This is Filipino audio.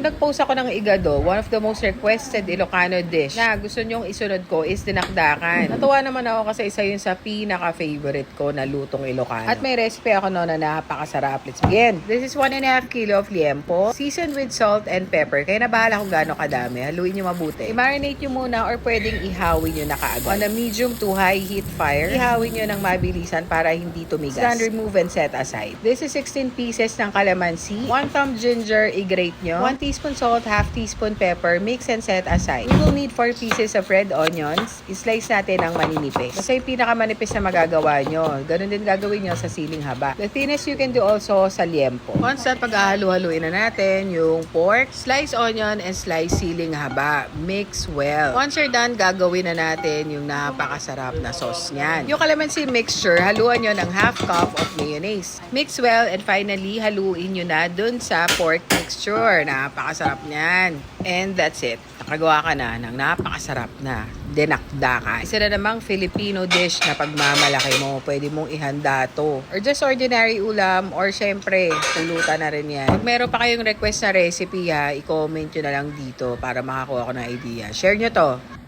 Nag-post ako ng igado, one of the most requested Ilocano dish na gusto nyong isunod ko is dinakdakan. Natuwa naman ako kasi isa yun sa pinaka-favorite ko na lutong Ilocano. At may recipe ako noon na napakasarap. Let's begin. This is 1.5 kilo of liempo, seasoned with salt and pepper. Kaya na bahala kung gaano kadami. Haluin nyo mabuti. I-marinate nyo muna or pwedeng ihawin nyo na kaagad. On a medium to high heat fire, ihawin nyo ng mabilisan para hindi tumigas. Then remove and set aside. This is 16 pieces ng kalamansi, 1 thumb ginger, i-grate nyo, 1 teaspoon salt, half teaspoon pepper, mix and set aside. We will need 4 pieces of red onions. I-slice natin ng maninipis. Basta yung pinakamanipis na magagawa nyo. Ganun din gagawin nyo sa siling haba. The thinnest you can do also sa liempo. Once that pag-ahalo-haluin na natin yung pork, slice onion and slice siling haba. Mix well. Once you're done, gagawin na natin yung napakasarap na sauce niyan. Yung calamansi mixture, haluan nyo ng half cup of mayonnaise. Mix well and finally, haluin nyo na dun sa pork mixture. Napakasarap niyan. And that's it. Nakagawa ka na ng napakasarap na dinakdakan. Isa na namang Filipino dish na pagmamalaki mo. Pwede mong ihanda to. Or just ordinary ulam or syempre, pulutan na rin yan. Pag meron pa kayong request na recipe ha, i-comment nyo na lang dito para makakuha ko ng idea. Share nyo to.